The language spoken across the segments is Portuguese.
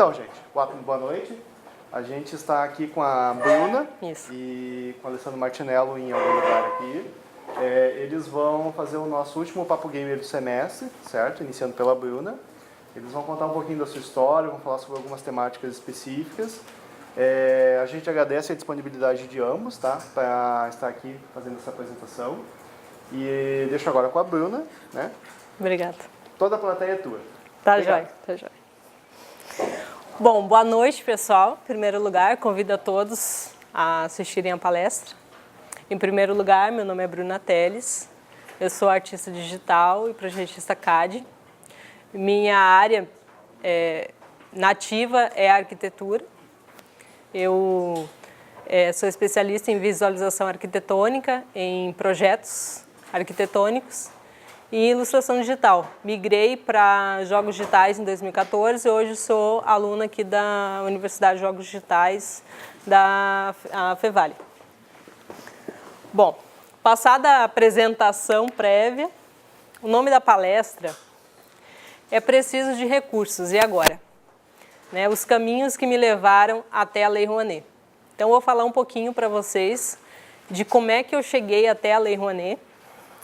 Então, gente, boa noite. A gente está aqui com a Bruna Isso. E com o Alessandro Martinello em algum lugar aqui. Eles vão fazer o nosso último Papo Gamer do semestre, certo? Iniciando pela Bruna. Eles vão contar um pouquinho da sua história, vão falar sobre algumas temáticas específicas. A gente agradece a disponibilidade de ambos, tá? Para estar aqui fazendo essa apresentação. E deixo agora com a Bruna, né? Obrigada. Toda a plateia é tua. Tá jóia, tá jóia. Bom, boa noite, pessoal. Em primeiro lugar, convido a todos a assistirem a palestra. Em primeiro lugar, meu nome é Bruna Teles. Eu sou artista digital e projetista CAD. Minha área nativa é a arquitetura. Eu sou especialista em visualização arquitetônica, em projetos arquitetônicos e ilustração digital. Migrei para jogos digitais em 2014 e hoje sou aluna aqui da Universidade de Jogos Digitais da Fevale. Bom, passada a apresentação prévia, o nome da palestra é Preciso de Recursos, e agora? Os caminhos que me levaram até a Lei Rouanet. Então, eu vou falar um pouquinho para vocês de como é que eu cheguei até a Lei Rouanet.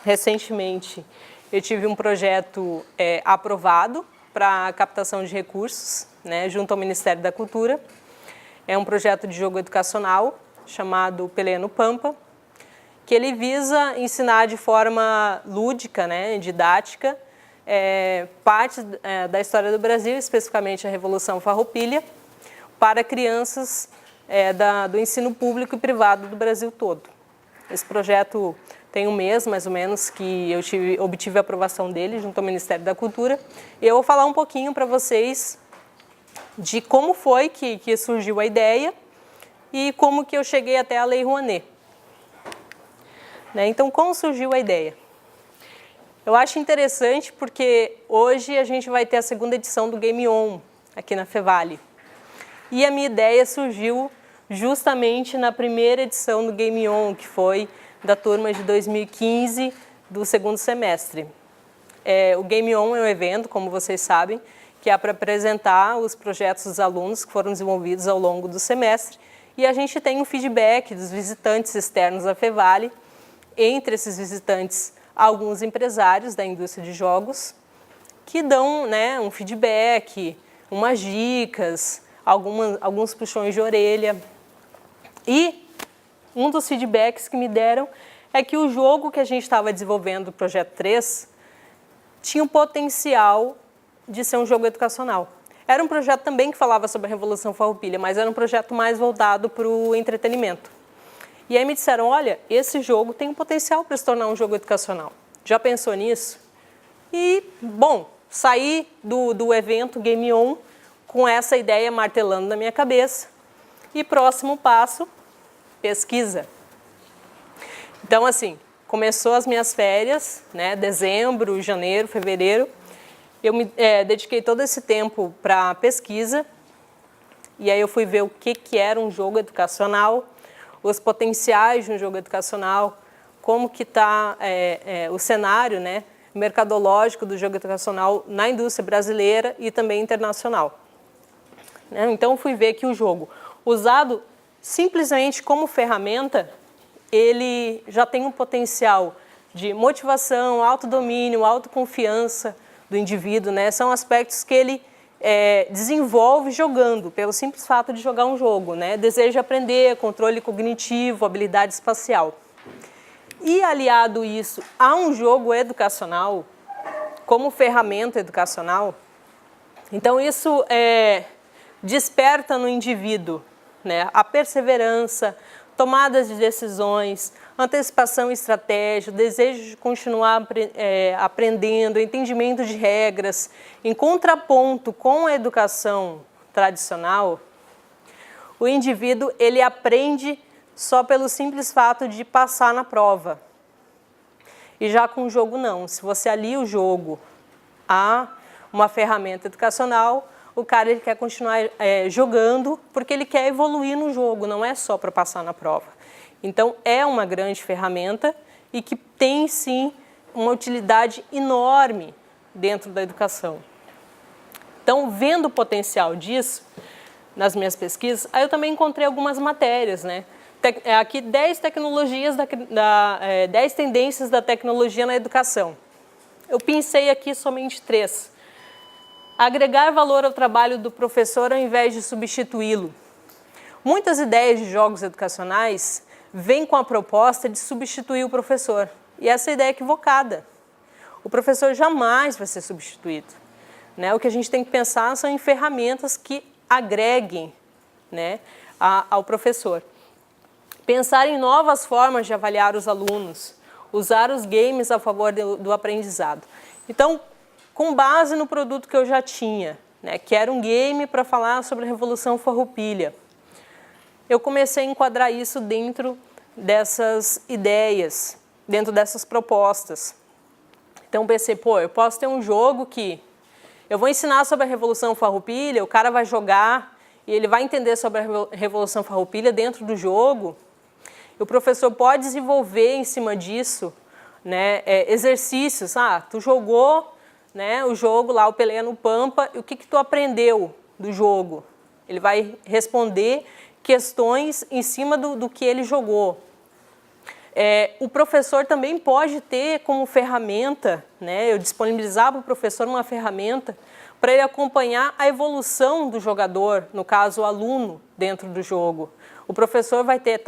Recentemente, eu tive um projeto aprovado para captação de recursos, junto ao Ministério da Cultura. É um projeto de jogo educacional chamado Peleno Pampa, que ele visa ensinar de forma lúdica, didática, parte da história do Brasil, especificamente a Revolução Farroupilha, para crianças do ensino público e privado do Brasil todo. Esse projeto tem um mês, mais ou menos, que eu obtive a aprovação dele junto ao Ministério da Cultura. E eu vou falar um pouquinho para vocês de como foi que surgiu a ideia e como que eu cheguei até a Lei Rouanet. Então, como surgiu a ideia? Eu acho interessante porque hoje a gente vai ter a segunda edição do Game On aqui na Fevale. E a minha ideia surgiu justamente na primeira edição do Game On, que foi da turma de 2015 do segundo semestre. O Game On é um evento, como vocês sabem, que é para apresentar os projetos dos alunos que foram desenvolvidos ao longo do semestre. E a gente tem um feedback dos visitantes externos da Fevale. Entre esses visitantes, alguns empresários da indústria de jogos que dão um feedback, umas dicas, alguns puxões de orelha. E um dos feedbacks que me deram é que o jogo que a gente estava desenvolvendo, o Projeto 3, tinha o potencial de ser um jogo educacional. Era um projeto também que falava sobre a Revolução Farroupilha, mas era um projeto mais voltado para o entretenimento. E aí me disseram, olha, esse jogo tem um potencial para se tornar um jogo educacional. Já pensou nisso? E, bom, saí do evento Game On com essa ideia martelando na minha cabeça. E próximo passo, pesquisa. Então, assim, começou as minhas férias, dezembro, janeiro, fevereiro. Eu me dediquei todo esse tempo para pesquisa. E aí eu fui ver o que era um jogo educacional, os potenciais de um jogo educacional, como que está o cenário mercadológico do jogo educacional na indústria brasileira e também internacional. Então, fui ver que o jogo, usado simplesmente como ferramenta, ele já tem um potencial de motivação, autodomínio, autoconfiança do indivíduo. São aspectos que ele desenvolve jogando, pelo simples fato de jogar um jogo. Desejo de aprender, controle cognitivo, habilidade espacial. E aliado isso a um jogo educacional, como ferramenta educacional, então isso desperta no indivíduo a perseverança, tomadas de decisões, antecipação e estratégia, o desejo de continuar aprendendo, entendimento de regras, em contraponto com a educação tradicional. O indivíduo ele aprende só pelo simples fato de passar na prova. E já com o jogo não. Se você alia o jogo a uma ferramenta educacional, o cara ele quer continuar jogando porque ele quer evoluir no jogo, não é só para passar na prova. Então, é uma grande ferramenta e que tem, sim, uma utilidade enorme dentro da educação. Então, vendo o potencial disso nas minhas pesquisas, aí eu também encontrei algumas matérias, né? Aqui 10 tecnologias, 10 tendências da tecnologia na educação. Eu pensei aqui somente 3. Agregar valor ao trabalho do professor ao invés de substituí-lo. Muitas ideias de jogos educacionais vêm com a proposta de substituir o professor. E essa ideia é equivocada. O professor jamais vai ser substituído, né? O que a gente tem que pensar são em ferramentas que agreguem, né, ao professor. Pensar em novas formas de avaliar os alunos, usar os games a favor do aprendizado. Então, com base no produto que eu já tinha, né, que era um game para falar sobre a Revolução Farroupilha, eu comecei a enquadrar isso dentro dessas ideias, dentro dessas propostas. Então pensei, pô, eu posso ter um jogo que eu vou ensinar sobre a Revolução Farroupilha, o cara vai jogar e ele vai entender sobre a Revolução Farroupilha dentro do jogo. E o professor pode desenvolver em cima disso, né, exercícios. Ah, tu jogou, né, o jogo lá, o Pelé no Pampa, e o que tu aprendeu do jogo? Ele vai responder questões em cima do que ele jogou. O professor também pode ter como ferramenta, né, eu disponibilizar para o professor uma ferramenta para ele acompanhar a evolução do jogador, no caso o aluno, dentro do jogo. O professor vai ter,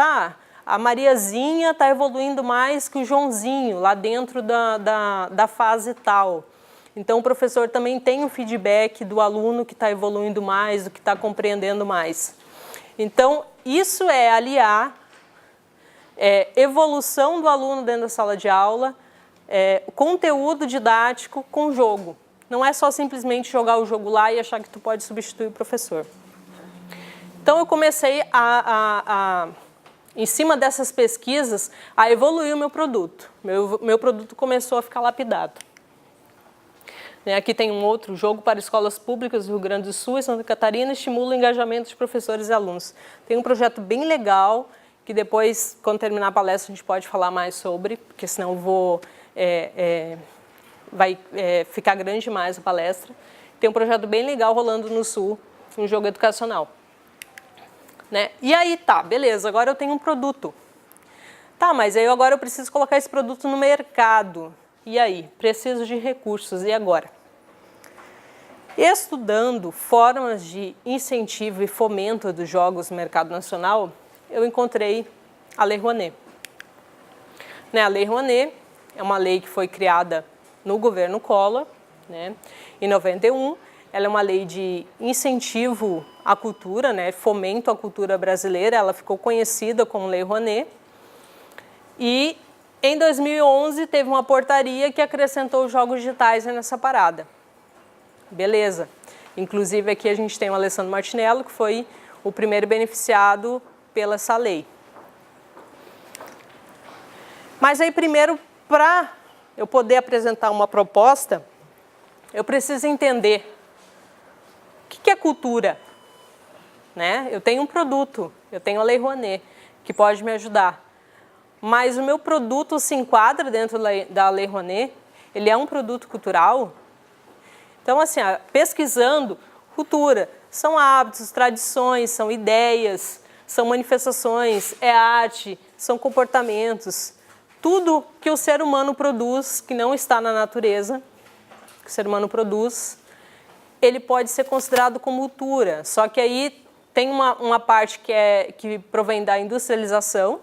a Mariazinha está evoluindo mais que o Joãozinho, lá dentro da fase tal. Então, o professor também tem o feedback do aluno que está evoluindo mais, do que está compreendendo mais. Então, isso é aliar evolução do aluno dentro da sala de aula, conteúdo didático com jogo. Não é só simplesmente jogar o jogo lá e achar que tu pode substituir o professor. Então, eu comecei em cima dessas pesquisas, a evoluir o meu produto. Meu produto começou a ficar lapidado. Aqui tem um outro jogo para escolas públicas do Rio Grande do Sul e Santa Catarina, estimula o engajamento de professores e alunos. Tem um projeto bem legal, que depois, quando terminar a palestra, a gente pode falar mais sobre, porque senão vai ficar grande demais a palestra. Tem um projeto bem legal rolando no Sul, um jogo educacional. Né? E aí, beleza, agora eu tenho um produto. Mas aí agora eu preciso colocar esse produto no mercado. E aí? Preciso de recursos, e agora? Estudando formas de incentivo e fomento dos jogos no mercado nacional, eu encontrei a Lei Rouanet. A Lei Rouanet é uma lei que foi criada no governo Collor, né, em 91. Ela é uma lei de incentivo à cultura, né, fomento à cultura brasileira. Ela ficou conhecida como Lei Rouanet. E em 2011 teve uma portaria que acrescentou os jogos digitais nessa parada. Beleza. Inclusive aqui a gente tem o Alessandro Martinello, que foi o primeiro beneficiado pela essa lei. Mas aí primeiro, para eu poder apresentar uma proposta, eu preciso entender o que é cultura, né? Eu tenho um produto, eu tenho a Lei Rouanet, que pode me ajudar. Mas o meu produto se enquadra dentro da Lei Rouanet? Ele é um produto cultural? Então, assim, pesquisando, cultura são hábitos, tradições, são ideias, são manifestações, é arte, são comportamentos. Tudo que o ser humano produz, que não está na natureza, que o ser humano produz, ele pode ser considerado como cultura. Só que aí tem uma parte que provém da industrialização,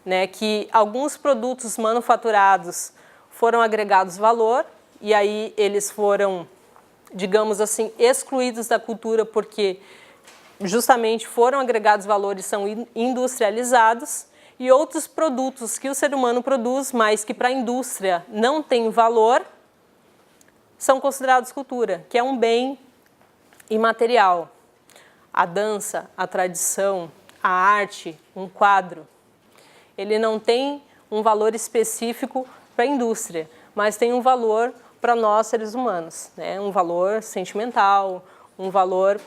né, que alguns produtos manufaturados foram agregados valor, e aí eles foram, digamos assim, excluídos da cultura porque justamente foram agregados valor e são industrializados, e outros produtos que o ser humano produz, mas que para a indústria não tem valor, são considerados cultura, que é um bem imaterial. A dança, a tradição, a arte, um quadro, ele não tem um valor específico para a indústria, mas tem um valor para nós, seres humanos, né? Um valor sentimental, um valor,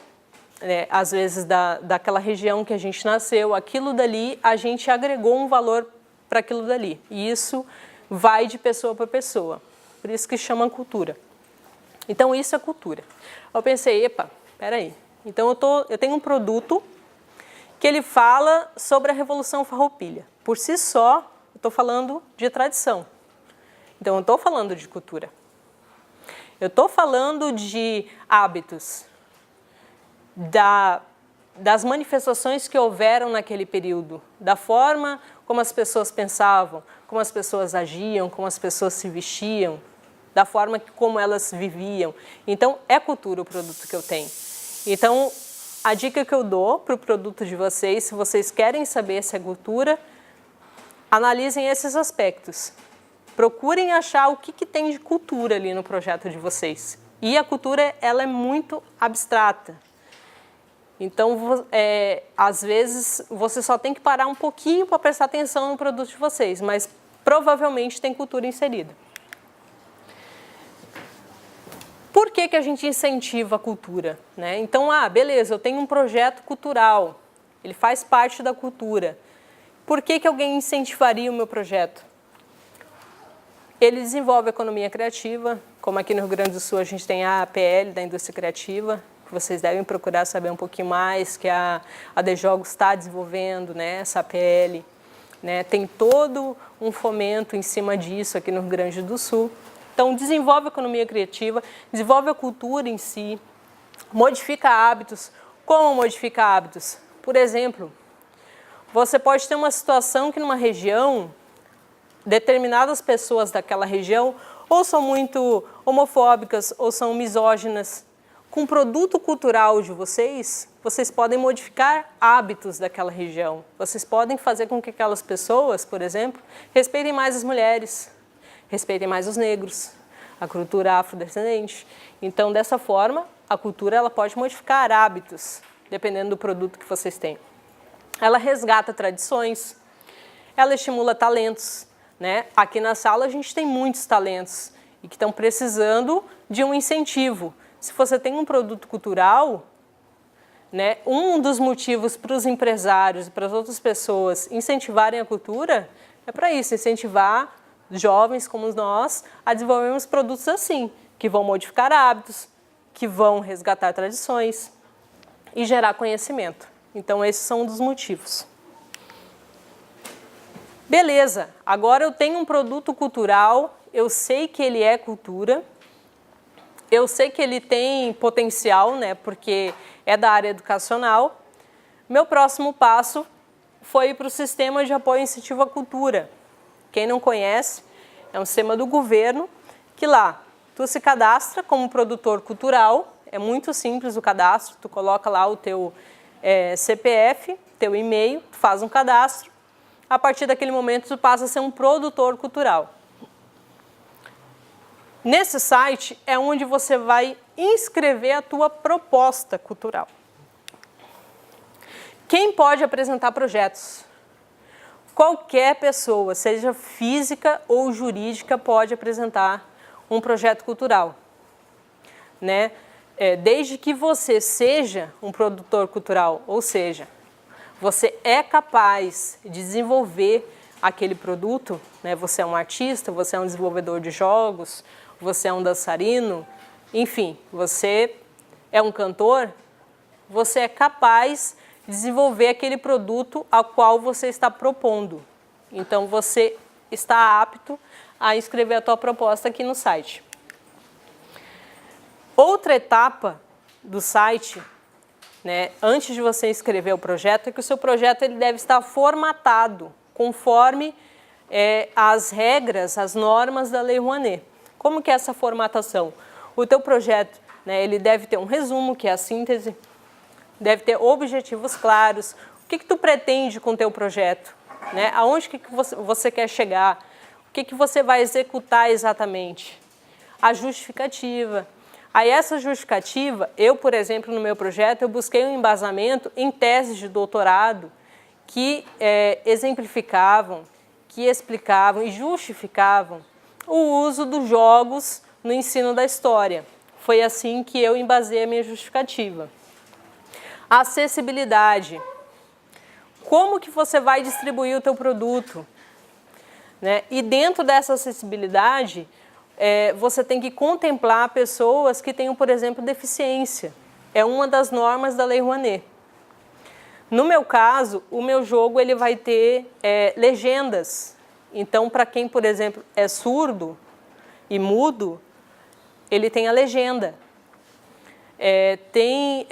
às vezes, daquela região que a gente nasceu. Aquilo dali, a gente agregou um valor para aquilo dali. E isso vai de pessoa para pessoa. Por isso que chama cultura. Então, isso é cultura. Eu pensei, epa, peraí. Então, eu tenho um produto que ele fala sobre a Revolução Farroupilha. Por si só, eu estou falando de tradição. Então, eu estou falando de cultura. Eu estou falando de hábitos, das manifestações que houveram naquele período, da forma como as pessoas pensavam, como as pessoas agiam, como as pessoas se vestiam, da forma como elas viviam. Então, é cultura o produto que eu tenho. Então, a dica que eu dou para o produto de vocês, se vocês querem saber se é cultura, analisem esses aspectos. Procurem achar o que tem de cultura ali no projeto de vocês. E a cultura, ela é muito abstrata. Então, às vezes, você só tem que parar um pouquinho para prestar atenção no produto de vocês, mas provavelmente tem cultura inserida. Por que a gente incentiva a cultura, né? Então, beleza, eu tenho um projeto cultural, ele faz parte da cultura. Por que alguém incentivaria o meu projeto? Ele desenvolve a economia criativa, como aqui no Rio Grande do Sul a gente tem a APL, da indústria criativa, que vocês devem procurar saber um pouquinho mais, que a ADJogos está desenvolvendo, né, essa APL. Né? Tem todo um fomento em cima disso aqui no Rio Grande do Sul. Então, desenvolve a economia criativa, desenvolve a cultura em si, modifica hábitos. Como modifica hábitos? Por exemplo, você pode ter uma situação que numa região, determinadas pessoas daquela região ou são muito homofóbicas ou são misóginas. Com o produto cultural de vocês, vocês podem modificar hábitos daquela região. Vocês podem fazer com que aquelas pessoas, por exemplo, respeitem mais as mulheres, respeitem mais os negros, a cultura afrodescendente. Então, dessa forma, a cultura ela pode modificar hábitos, dependendo do produto que vocês têm. Ela resgata tradições, ela estimula talentos. Né? Aqui na sala a gente tem muitos talentos e que estão precisando de um incentivo. Se você tem um produto cultural, né, um dos motivos para os empresários e para as outras pessoas incentivarem a cultura é para isso, incentivar jovens como nós a desenvolvermos produtos assim, que vão modificar hábitos, que vão resgatar tradições e gerar conhecimento. Então, esses são um dos motivos. Beleza, agora eu tenho um produto cultural, eu sei que ele é cultura, eu sei que ele tem potencial, né, porque é da área educacional. Meu próximo passo foi ir para o Sistema de Apoio e Incentivo à Cultura. Quem não conhece, é um sistema do governo que lá tu se cadastra como produtor cultural, é muito simples o cadastro, tu coloca lá o teu CPF, teu e-mail, tu faz um cadastro, a partir daquele momento tu passa a ser um produtor cultural. Nesse site é onde você vai inscrever a tua proposta cultural. Quem pode apresentar projetos? Qualquer pessoa, seja física ou jurídica, pode apresentar um projeto cultural. Né? Desde que você seja um produtor cultural, ou seja, você é capaz de desenvolver aquele produto, né? Você é um artista, você é um desenvolvedor de jogos, você é um dançarino, enfim, você é um cantor, você é capaz de desenvolver aquele produto ao qual você está propondo. Então, você está apto a inscrever a tua proposta aqui no site. Outra etapa do site, né, antes de você inscrever o projeto, é que o seu projeto ele deve estar formatado conforme as regras, as normas da Lei Rouanet. Como que é essa formatação? O teu projeto, né, ele deve ter um resumo, que é a síntese, deve ter objetivos claros, o que tu pretende com o teu projeto, né? Aonde que você quer chegar, o que você vai executar exatamente, a justificativa. Aí essa justificativa, eu, por exemplo, no meu projeto, eu busquei um embasamento em teses de doutorado que exemplificavam, que explicavam e justificavam o uso dos jogos no ensino da história. Foi assim que eu embasei a minha justificativa. A acessibilidade. Como que você vai distribuir o teu produto? Né? E dentro dessa acessibilidade, você tem que contemplar pessoas que tenham, por exemplo, deficiência. É uma das normas da Lei Rouanet. No meu caso, o meu jogo ele vai ter legendas. Então, para quem, por exemplo, é surdo e mudo, ele tem a legenda. Tem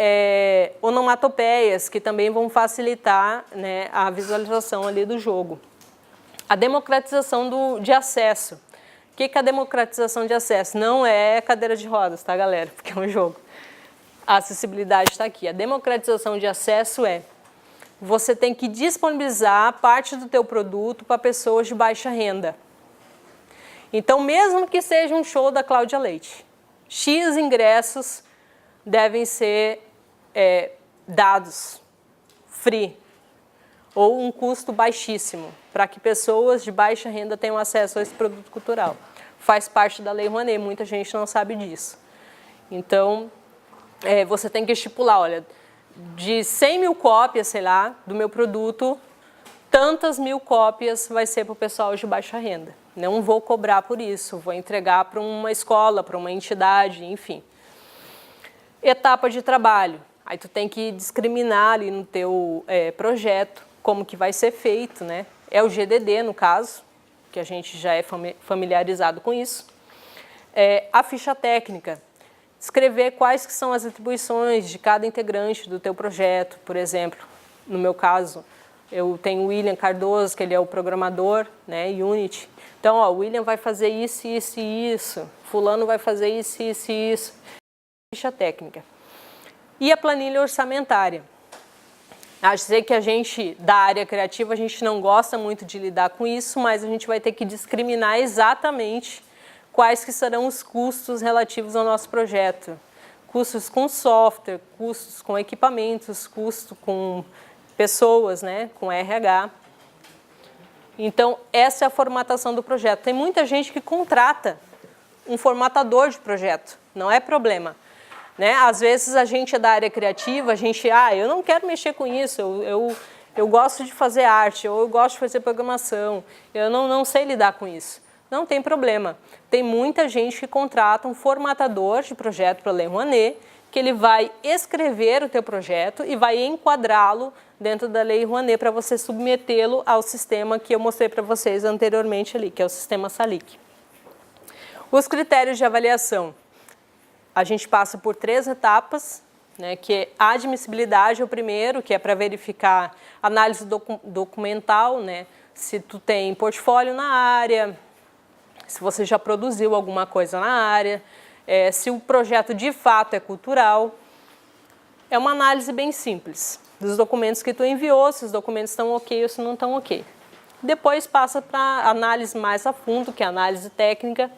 onomatopeias que também vão facilitar, né, a visualização ali do jogo. A democratização de acesso. O que é a democratização de acesso? Não é cadeira de rodas, tá, galera? Porque é um jogo. A acessibilidade está aqui. A democratização de acesso você tem que disponibilizar parte do teu produto para pessoas de baixa renda. Então, mesmo que seja um show da Cláudia Leite, X ingressos devem ser dados free ou um custo baixíssimo para que pessoas de baixa renda tenham acesso a esse produto cultural. Faz parte da Lei Rouanet, muita gente não sabe disso. Então, você tem que estipular, olha, de 100 mil cópias, sei lá, do meu produto, tantas mil cópias vai ser para o pessoal de baixa renda. Não vou cobrar por isso, vou entregar para uma escola, para uma entidade, enfim. Etapa de trabalho. Aí tu tem que discriminar ali no teu projeto como que vai ser feito, né? É o GDD, no caso, que a gente já é familiarizado com isso. A ficha técnica. Escrever quais que são as atribuições de cada integrante do teu projeto, por exemplo. No meu caso, eu tenho o William Cardoso, que ele é o programador, né, Unity. Então, o William vai fazer isso, isso e isso. Fulano vai fazer isso, isso e isso. Ficha técnica. E a planilha orçamentária. Acho que a gente, da área criativa, a gente não gosta muito de lidar com isso, mas a gente vai ter que discriminar exatamente quais que serão os custos relativos ao nosso projeto. Custos com software, custos com equipamentos, custo com pessoas, né, com RH. Então, essa é a formatação do projeto. Tem muita gente que contrata um formatador de projeto, não é problema. Né? Às vezes a gente é da área criativa, a gente, eu não quero mexer com isso, eu gosto de fazer arte, ou eu gosto de fazer programação, eu não sei lidar com isso. Não tem problema. Tem muita gente que contrata um formatador de projeto para a Lei Rouanet, que ele vai escrever o teu projeto e vai enquadrá-lo dentro da Lei Rouanet para você submetê-lo ao sistema que eu mostrei para vocês anteriormente ali, que é o sistema SALIC. Os critérios de avaliação. A gente passa por 3 etapas, né, que a admissibilidade é o primeiro, que é para verificar análise documental, né, se tu tem portfólio na área, se você já produziu alguma coisa na área, se o projeto de fato é cultural. É uma análise bem simples dos documentos que tu enviou, se os documentos estão ok ou se não estão ok. Depois passa para análise mais a fundo, que é a análise técnica,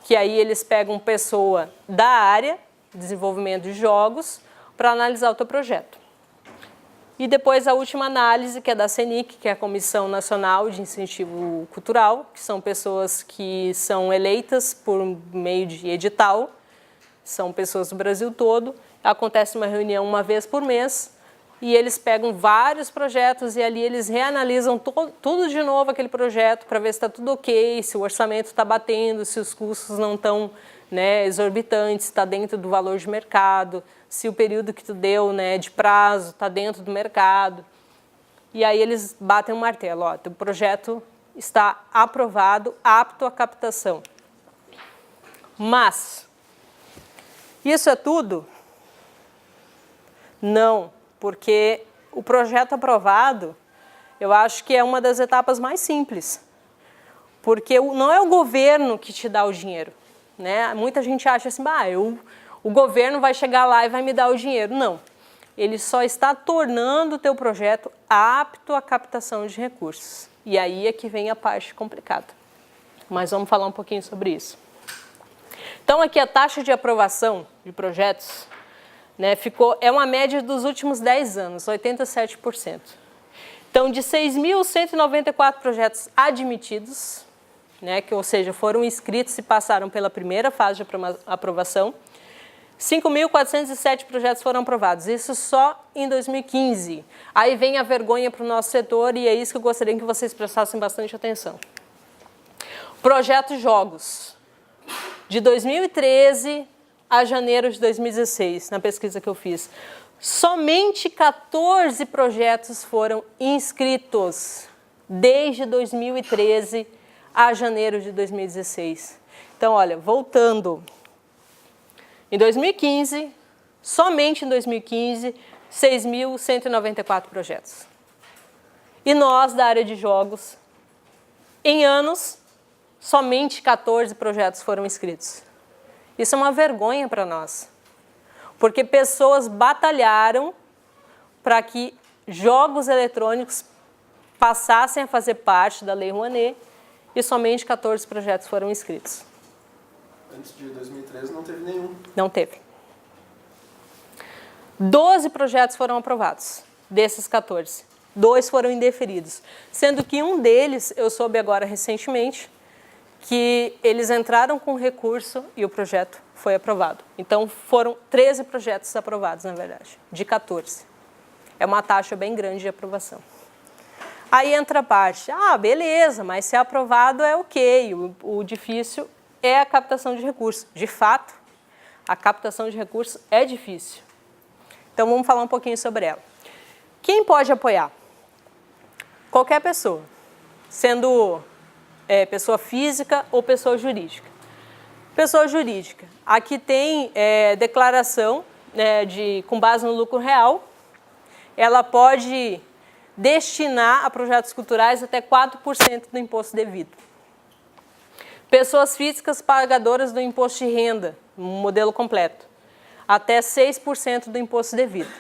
que aí eles pegam pessoa da área, desenvolvimento de jogos, para analisar o teu projeto. E depois a última análise, que é da CENIC, que é a Comissão Nacional de Incentivo Cultural, que são pessoas que são eleitas por meio de edital, são pessoas do Brasil todo. Acontece uma reunião uma vez por mês e eles pegam vários projetos e ali eles reanalisam tudo de novo aquele projeto para ver se está tudo ok, se o orçamento está batendo, se os custos não estão, né, exorbitantes, está dentro do valor de mercado, se o período que tu deu, né, de prazo está dentro do mercado. E aí eles batem um martelo, ó, teu projeto está aprovado, apto à captação. Mas, isso é tudo? Não, porque o projeto aprovado, eu acho que é uma das etapas mais simples. Porque não é o governo que te dá o dinheiro, né? Muita gente acha assim, o governo vai chegar lá e vai me dar o dinheiro. Não, ele só está tornando o teu projeto apto à captação de recursos. E aí é que vem a parte complicada. Mas vamos falar um pouquinho sobre isso. Então aqui a taxa de aprovação de projetos, né, é uma média dos últimos 10 anos, 87%. Então de 6.194 projetos admitidos, né, ou seja, foram inscritos e passaram pela primeira fase de aprovação, 5.407 projetos foram aprovados, isso só em 2015. Aí vem a vergonha para o nosso setor e é isso que eu gostaria que vocês prestassem bastante atenção. Projeto Jogos. De 2013 a janeiro de 2016, na pesquisa que eu fiz, somente 14 projetos foram inscritos desde 2013 a janeiro de 2016. Então, olha, voltando, em 2015, somente em 2015, 6.194 projetos. E nós, da área de jogos, em anos, somente 14 projetos foram inscritos. Isso é uma vergonha para nós, porque pessoas batalharam para que jogos eletrônicos passassem a fazer parte da Lei Rouanet e somente 14 projetos foram inscritos. Antes de 2013 não teve nenhum. Não teve. 12 projetos foram aprovados, desses 14. 2 foram indeferidos, sendo que um deles, eu soube agora recentemente, que eles entraram com recurso e o projeto foi aprovado. Então, foram 13 projetos aprovados, na verdade, de 14. É uma taxa bem grande de aprovação. Aí entra a parte, beleza, mas se é aprovado é ok, o difícil é a captação de recursos. De fato, a captação de recursos é difícil. Então, vamos falar um pouquinho sobre ela. Quem pode apoiar? Qualquer pessoa, sendo pessoa física ou pessoa jurídica. Pessoa jurídica, aqui tem declaração com base no lucro real, ela pode destinar a projetos culturais até 4% do imposto devido. Pessoas físicas pagadoras do imposto de renda, modelo completo, até 6% do imposto devido.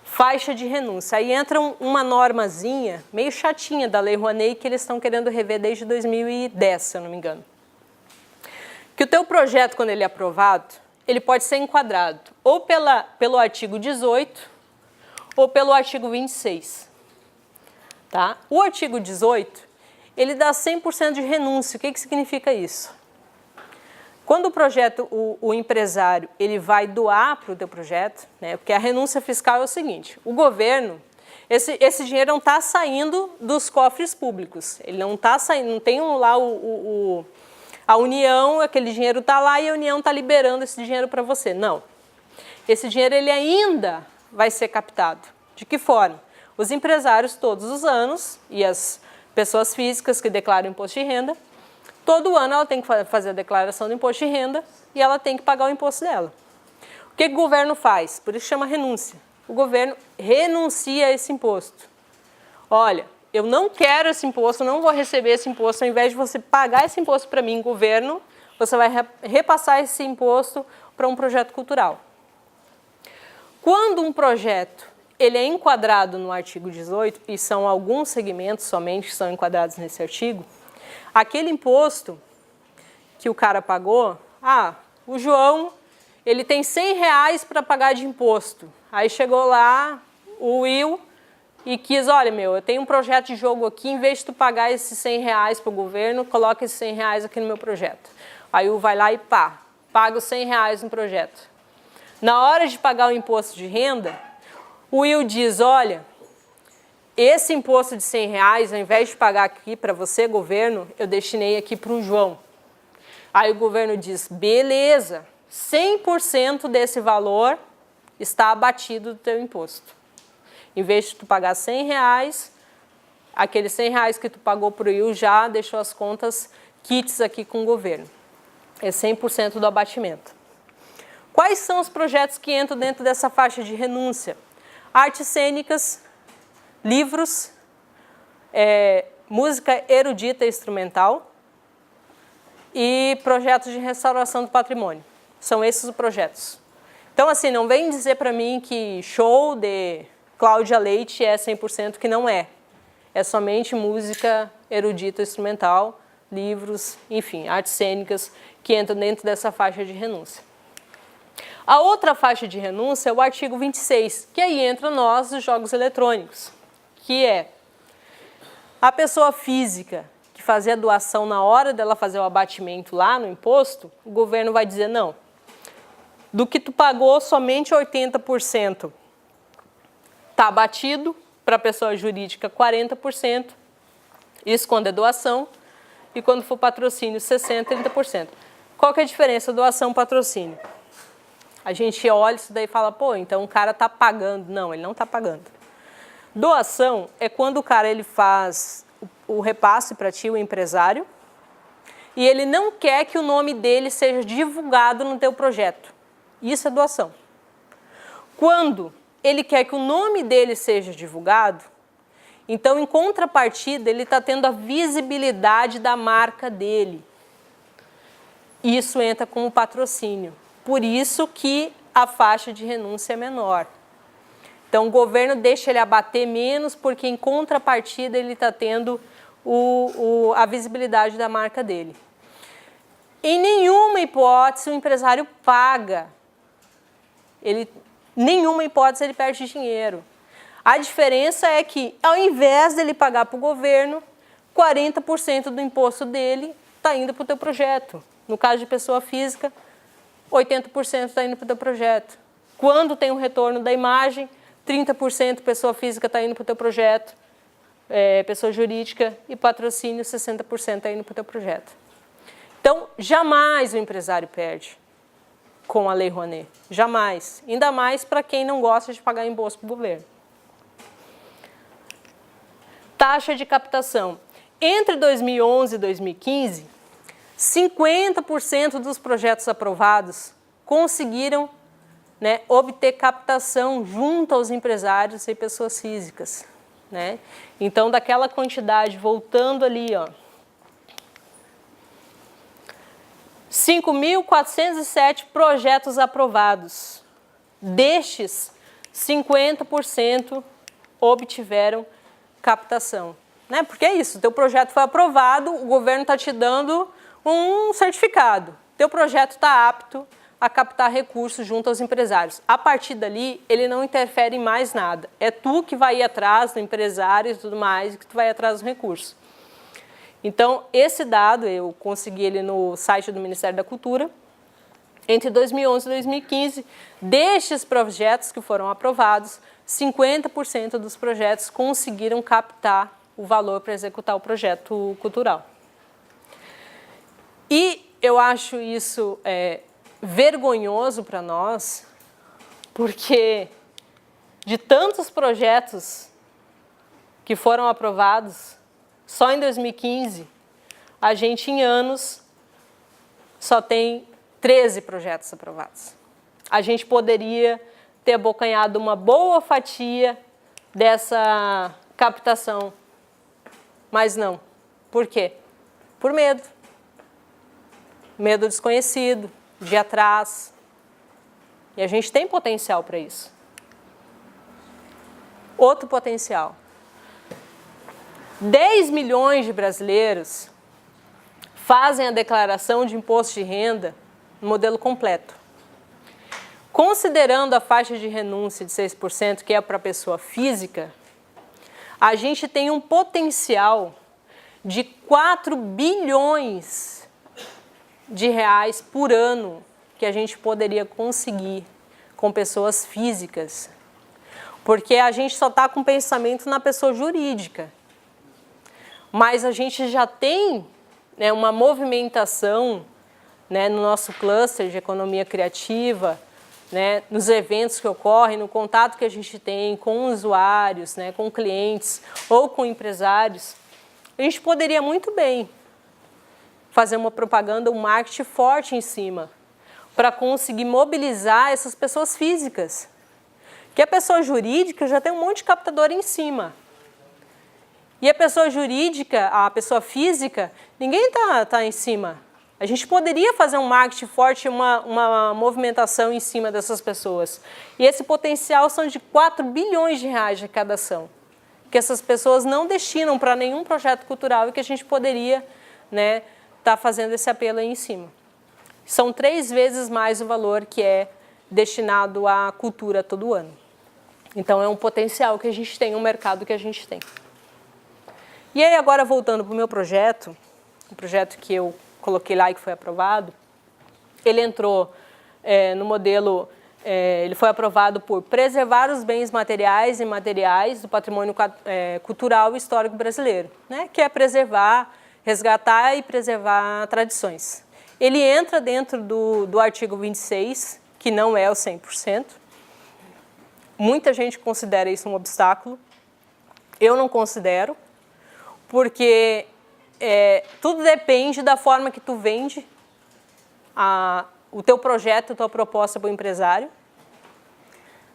Faixa de renúncia. Aí entra uma normazinha meio chatinha da Lei Rouanet que eles estão querendo rever desde 2010, se eu não me engano. Que o teu projeto, quando ele é aprovado, ele pode ser enquadrado ou pelo artigo 18 ou pelo artigo 26. Tá? O artigo 18, ele dá 100% de renúncia. O que significa isso? Quando o projeto, o empresário, ele vai doar para o teu projeto, né, porque a renúncia fiscal é o seguinte, o governo, esse dinheiro não está saindo dos cofres públicos, ele não está saindo, não tem lá a União, aquele dinheiro está lá e a União está liberando esse dinheiro para você, não. Esse dinheiro ele ainda vai ser captado. De que forma? Os empresários todos os anos e as pessoas físicas que declaram imposto de renda, todo ano ela tem que fazer a declaração do imposto de renda e ela tem que pagar o imposto dela. O que o governo faz? Por isso chama renúncia. O governo renuncia a esse imposto. Olha, eu não quero esse imposto, não vou receber esse imposto. Ao invés de você pagar esse imposto para mim, governo, você vai repassar esse imposto para um projeto cultural. Quando um projeto ele é enquadrado no artigo 18, e são alguns segmentos somente que são enquadrados nesse artigo, aquele imposto que o cara pagou, o João, ele tem R$100 para pagar de imposto. Aí chegou lá o Will e quis, olha eu tenho um projeto de jogo aqui, em vez de tu pagar esses R$100 para o governo, coloca esses R$100 aqui no meu projeto. Aí o vai lá e paga os R$100 no projeto. Na hora de pagar o imposto de renda, o Will diz, olha, esse imposto de R$100, ao invés de pagar aqui para você, governo, eu destinei aqui para o João. Aí o governo diz, beleza, 100% desse valor está abatido do teu imposto. Em vez de tu pagar R$100, aqueles R$100 que tu pagou para o Will já deixou as contas quites aqui com o governo. É 100% do abatimento. Quais são os projetos que entram dentro dessa faixa de renúncia? Artes cênicas, livros, música erudita e instrumental e projetos de restauração do patrimônio. São esses os projetos. Então, assim, não vem dizer para mim que show de Cláudia Leite é 100%, que não é. É somente música erudita e instrumental, livros, enfim, artes cênicas que entram dentro dessa faixa de renúncia. A outra faixa de renúncia é o artigo 26, que aí entra nós dos jogos eletrônicos, que é a pessoa física que fazer a doação na hora dela fazer o abatimento lá no imposto, o governo vai dizer não. Do que tu pagou, somente 80% está abatido, para a pessoa jurídica 40%, isso quando é doação, e quando for patrocínio, 60%, 30%. Qual que é a diferença doação-patrocínio? A gente olha isso daí e fala, pô, então o cara está pagando. Não, ele não está pagando. Doação é quando o cara ele faz o repasse para ti, o empresário, e ele não quer que o nome dele seja divulgado no teu projeto. Isso é doação. Quando ele quer que o nome dele seja divulgado, então, em contrapartida, ele está tendo a visibilidade da marca dele. Isso entra como patrocínio. Por isso que a faixa de renúncia é menor. Então, o governo deixa ele abater menos, porque em contrapartida ele está tendo a visibilidade da marca dele. Em nenhuma hipótese o empresário paga. Nenhuma hipótese ele perde dinheiro. A diferença é que, ao invés dele pagar para o governo, 40% do imposto dele está indo para o teu projeto. No caso de pessoa física, 80% está indo para o teu projeto. Quando tem um retorno da imagem, 30% pessoa física está indo para o teu projeto, pessoa jurídica, e patrocínio, 60% está indo para o teu projeto. Então, jamais o empresário perde com a Lei Rouanet. Jamais. Ainda mais para quem não gosta de pagar imposto para o governo. Taxa de captação. Entre 2011 e 2015, 50% dos projetos aprovados conseguiram obter captação junto aos empresários e pessoas físicas. Então, daquela quantidade, voltando ali, 5.407 projetos aprovados. Destes, 50% obtiveram captação. Porque é isso, teu projeto foi aprovado, o governo está te dando um certificado. Teu projeto está apto a captar recursos junto aos empresários. A partir dali, ele não interfere em mais nada. É tu que vai ir atrás do empresário e tudo mais, que tu vai atrás dos recursos. Então, esse dado, eu consegui ele no site do Ministério da Cultura. Entre 2011 e 2015, destes projetos que foram aprovados, 50% dos projetos conseguiram captar o valor para executar o projeto cultural. E eu acho isso vergonhoso para nós, porque de tantos projetos que foram aprovados, só em 2015, a gente em anos só tem 13 projetos aprovados. A gente poderia ter abocanhado uma boa fatia dessa captação, mas não. Por quê? Por medo. Medo desconhecido, de ir atrás. E a gente tem potencial para isso. Outro potencial. 10 milhões de brasileiros fazem a declaração de imposto de renda no modelo completo. Considerando a faixa de renúncia de 6%, que é para a pessoa física, a gente tem um potencial de 4 bilhões de reais por ano que a gente poderia conseguir com pessoas físicas. Porque a gente só está com pensamento na pessoa jurídica. Mas a gente já tem uma movimentação no nosso cluster de economia criativa, nos eventos que ocorrem, no contato que a gente tem com usuários, com clientes ou com empresários. A gente poderia muito bem fazer uma propaganda, um marketing forte em cima, para conseguir mobilizar essas pessoas físicas. Porque a pessoa jurídica já tem um monte de captador em cima. E a pessoa jurídica, a pessoa física, ninguém está em cima. A gente poderia fazer um marketing forte, uma movimentação em cima dessas pessoas. E esse potencial são de 4 bilhões de reais de arrecadação, que essas pessoas não destinam para nenhum projeto cultural e que a gente poderia tá fazendo esse apelo aí em cima. São 3 vezes mais o valor que é destinado à cultura todo ano. Então, é um potencial que a gente tem, um mercado que a gente tem. E aí, agora, voltando para o meu projeto, o projeto que eu coloquei lá e que foi aprovado, ele entrou no modelo, ele foi aprovado por preservar os bens materiais e imateriais do patrimônio cultural e histórico brasileiro, que é preservar resgatar e preservar tradições. Ele entra dentro do artigo 26, que não é o 100%. Muita gente considera isso um obstáculo. Eu não considero, porque tudo depende da forma que tu vende o teu projeto, a tua proposta para o empresário.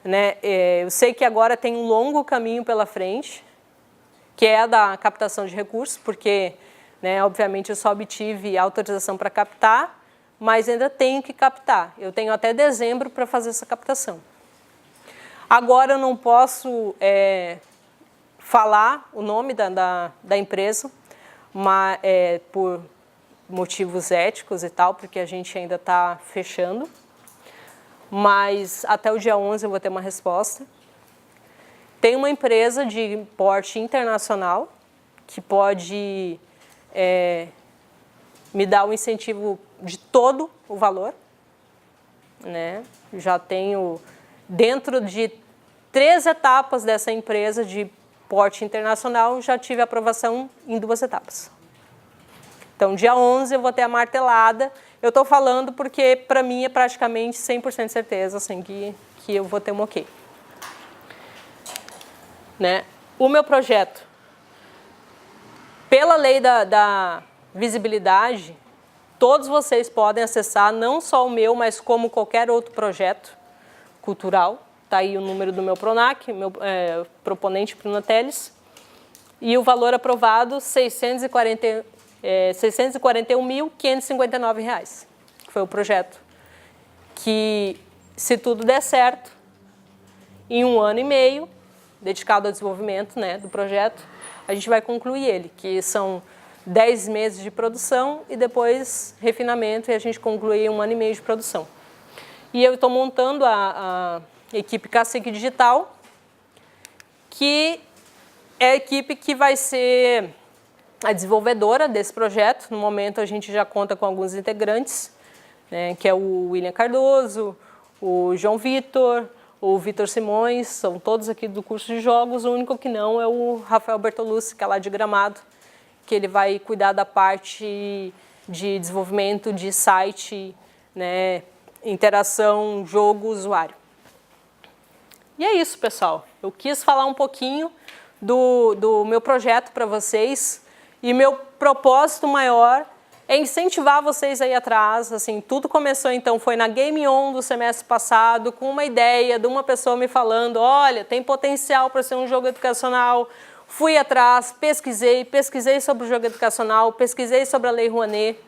Né? Eu sei que agora tem um longo caminho pela frente, que é a da captação de recursos, porque, né, obviamente, eu só obtive autorização para captar, mas ainda tenho que captar. Eu tenho até dezembro para fazer essa captação. Agora eu não posso falar o nome da empresa, mas, por motivos éticos e tal, porque a gente ainda está fechando. Mas até o dia 11 eu vou ter uma resposta. Tem uma empresa de porte internacional que pode me dar o incentivo de todo o valor. Né? Já tenho, dentro de 3 etapas dessa empresa de porte internacional, já tive aprovação em 2 etapas. Então, dia 11 eu vou ter a martelada. Eu estou falando porque, para mim, é praticamente 100% certeza assim, que eu vou ter um ok. Né? O meu projeto, pela lei da visibilidade, todos vocês podem acessar, não só o meu, mas como qualquer outro projeto cultural. Está aí o número do meu PRONAC, meu proponente Bruna Teles, e o valor aprovado, R$ 641.559, que foi o projeto. Que, se tudo der certo, em 1 ano e meio, dedicado ao desenvolvimento, né, do projeto, a gente vai concluir ele, que são 10 meses de produção e depois refinamento, e a gente conclui em 1 ano e meio de produção. E eu estou montando a equipe Cacique Digital, que é a equipe que vai ser a desenvolvedora desse projeto. No momento a gente já conta com alguns integrantes, né, que é o William Cardoso, o João Vitor, o Vitor Simões, são todos aqui do curso de jogos. O único que não é o Rafael Bertolucci, que é lá de Gramado, que ele vai cuidar da parte de desenvolvimento de site, né, interação, jogo, usuário. E é isso, pessoal. Eu quis falar um pouquinho do meu projeto para vocês, e meu propósito maior é incentivar vocês aí atrás. Assim, tudo começou, então, foi na Game On do semestre passado, com uma ideia de uma pessoa me falando, olha, tem potencial para ser um jogo educacional. Fui atrás, pesquisei sobre o jogo educacional, pesquisei sobre a Lei Rouanet.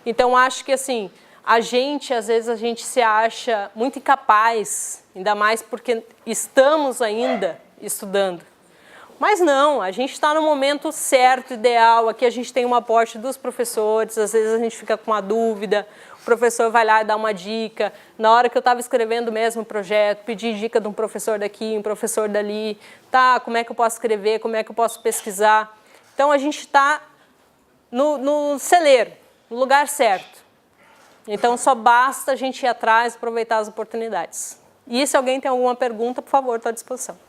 Então, acho que, assim, às vezes a gente se acha muito incapaz, ainda mais porque estamos ainda estudando. Mas não, a gente está no momento certo, ideal. Aqui a gente tem um aporte dos professores, às vezes a gente fica com uma dúvida, o professor vai lá e dá uma dica. Na hora que eu estava escrevendo mesmo o projeto, pedi dica de um professor daqui, um professor dali. Tá, como é que eu posso escrever, como é que eu posso pesquisar? Então a gente está no celeiro, no lugar certo. Então só basta a gente ir atrás e aproveitar as oportunidades. E se alguém tem alguma pergunta, por favor, estou à disposição.